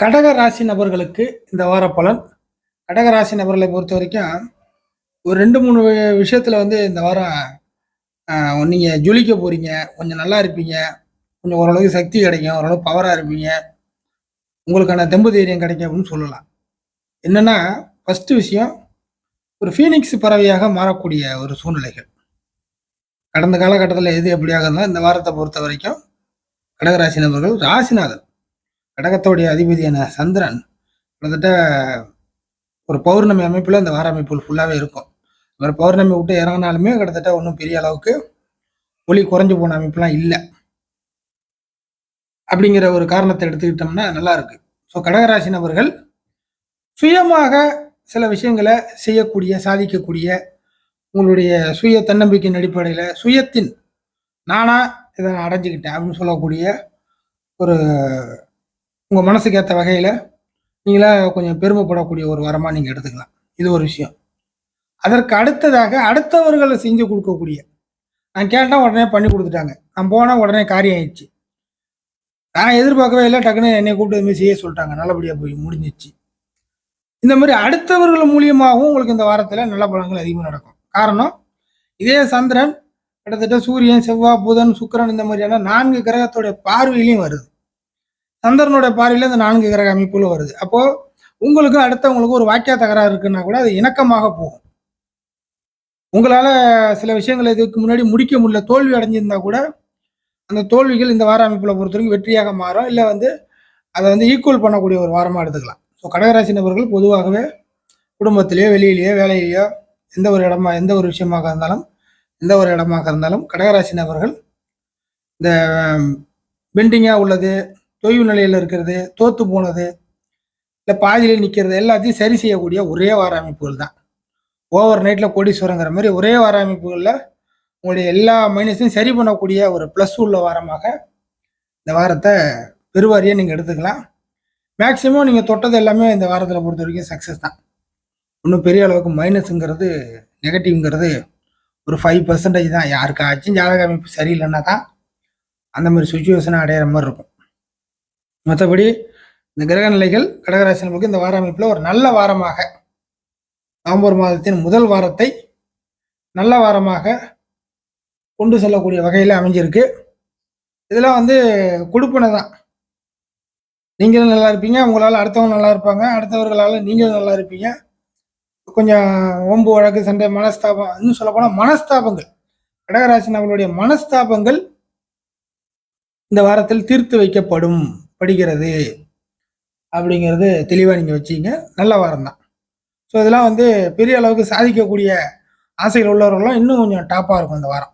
கடக ராசி நபர்களுக்கு இந்த வார பலன். கடக ராசி நபர்களை பொறுத்த வரைக்கும் ஒரு 2, 3 விஷயத்துல இந்த வாரம் நீங்க ஜொலிக்க போறீங்க. கொஞ்சம் நல்லா இருப்பீங்க. கொஞ்சம் ஓரளவுக்கு சக்தி கிடைக்கும். ஓரளவு பவரா இருப்பீங்க. உங்களுக்கான தெம்பு தைரியம் கிடைக்கும் அப்படின்னு சொல்லலாம். என்னன்னா, ஃபர்ஸ்ட் விஷயம் ஒரு ஃபீனிக்ஸ் பறவையாக மாறக்கூடிய ஒரு சூழ்நிலைகள். கடந்த காலகட்டத்தில எது எப்படியாக இருந்தாலும் இந்த வாரத்த பொறுத்த வரைக்கும் கடகராசி நபர்கள் ராசிநாதன் கடகத்தோடைய அதிபதியான சந்திரன் கிட்டத்தட்ட ஒரு பௌர்ணமி அமைப்புல இந்த வார அமைப்புகள் ஃபுல்லாவே இருக்கும். ஒரு பௌர்ணமி விட்டு இறங்குனாலுமே கிட்டத்தட்ட ஒன்றும் பெரிய அளவுக்கு ஒளி குறைஞ்சு போன அமைப்புலாம் இல்ல. அப்படிங்கிற ஒரு காரணத்தை எடுத்துக்கிட்டோம்னா நல்லா இருக்கு. ஸோ கடகராசி நபர்கள் சுயமாக சில விஷயங்களை செய்யக்கூடிய, சாதிக்கக்கூடிய, உங்களுடைய சுய தன்னம்பிக்கையின் அடிப்படையில சுயத்தின் நானா இதை நான் அடைஞ்சுக்கிட்டேன் அப்படின்னு சொல்லக்கூடிய ஒரு உங்க மனசுக்கு ஏத்த வகையில நீங்களா கொஞ்சம் பெருமைப்படக்கூடிய ஒரு வாரமா நீங்க எடுத்துக்கலாம். இது ஒரு விஷயம். அதற்கு அடுத்ததாக அடுத்தவர்கள செஞ்சு குடுக்கக்கூடிய, நான் கேட்டா உடனே பண்ணி குடுத்துட்டாங்க. நான் போனா உடனே காரியம் ஆயிடுச்சு. நான் எதிர்பார்க்கவே இல்ல. டக்குன்னு என்னைய கூப்பிட்டு இது மாரி செய்ய சொல்ட்டாங்க. நல்லபடியா போய் முடிஞ்சிருச்சு. இந்த மாரி அடுத்தவர்கள் மூலியமாவும் உங்களுக்கு இந்த வாரத்துல நல்ல பலன்கள் அதிகமா நடக்கும். காரணம், இதே சந்திரன் கிட்டத்தட்ட சூரியன், செவ்வாய், புதன், சுக்கிரன் இந்த மாதிரியான 4 கிரகத்தோட பார்வையிலயும் வருது. சந்திரனோட பார்வையில இந்த 4 கிரக அமைப்புகளும் வருது. அப்போ உங்களுக்கும் அடுத்தவங்களுக்கும் ஒரு வாக்கிய தகராறு இருக்குன்னா கூட அது இணக்கமாக போகும். உங்களால சில விஷயங்கள இதுக்கு முன்னாடி முடிக்க முடியல, தோல்வி அடைஞ்சிருந்தா கூட, அந்த தோல்விகள் இந்த வார அமைப்புல பொறுத்தவரைக்கும் வெற்றியாக மாறும். இல்ல அத ஈக்குவல் பண்ணக்கூடிய ஒரு வாரமா எடுத்துக்கலாம். ஸோ கடகராசி நபர்கள் பொதுவாகவே குடும்பத்திலேயோ, வெளியிலேயோ, வேலையிலேயோ எந்த ஒரு விஷயமாக இருந்தாலும், எந்த ஒரு இடமாக இருந்தாலும் கடகராசி நபர்கள் இந்த பெண்டிங்கா உள்ளது, தொய்வு நிலையில இருக்கிறது, தோத்து போனது, இல்ல பாதியில நிக்கிறது எல்லாத்தையும் சரி செய்யக்கூடிய ஒரே வார அமைப்புகள் தான். ஓவர் நைட்ல கோடீஸ்வரங்கிற மாதிரி ஒரே வார அமைப்புகள்ல உங்களுடைய எல்லா மைனஸையும் சரி பண்ணக்கூடிய ஒரு பிளஸ் உள்ள வாரமாக இந்த வாரத்தை பெருவாரியா நீங்க எடுத்துக்கலாம். மேக்சிமம் நீங்க தொட்டது எல்லாமே இந்த வாரத்துல பொறுத்த வரைக்கும் சக்சஸ் தான். இன்னும் பெரிய அளவுக்கு மைனஸுங்கிறது, நெகட்டிவ்ங்கிறது ஒரு 5% தான். யாருக்காச்சும் ஜாதக அமைப்பு சரியில்லைன்னா தான் அந்த மாதிரி சுச்சுவேஷனை அடையிற மாதிரி இருக்கும். மற்றபடி இந்த கிரக நிலைகள் கடகராசி நபர்களுக்கு இந்த வார அமைப்புல ஒரு நல்ல வாரமாக, நவம்பர் மாதத்தின் முதல் வாரத்தை நல்ல வாரமாக கொண்டு செல்லக்கூடிய வகையில அமைஞ்சிருக்கு. இதெல்லாம் குடுப்பனை தான். நீங்களும் நல்லா இருப்பீங்க, உங்களால அடுத்தவங்க நல்லா இருப்பாங்க, அடுத்தவர்களால நீங்களும் நல்லா இருப்பீங்க. கொஞ்சம் வம்பு வழக்கு, சண்டை, மனஸ்தாபம், இன்னும் சொல்ல போனா மனஸ்தாபங்கள், கடகராசி நபர்களுடைய மனஸ்தாபங்கள் இந்த வாரத்தில் தீர்த்து வைக்கப்படும் படுகிறது அப்படிங்கிறது தெளிவா நீங்க வச்சீங்க. நல்ல வாரம் தான். ஸோ இதெல்லாம் பெரிய அளவுக்கு சாதிக்கக்கூடிய ஆசைகள் உள்ளவர்களும் இன்னும் கொஞ்சம் டாப்பா இருக்கும் இந்த வாரம்.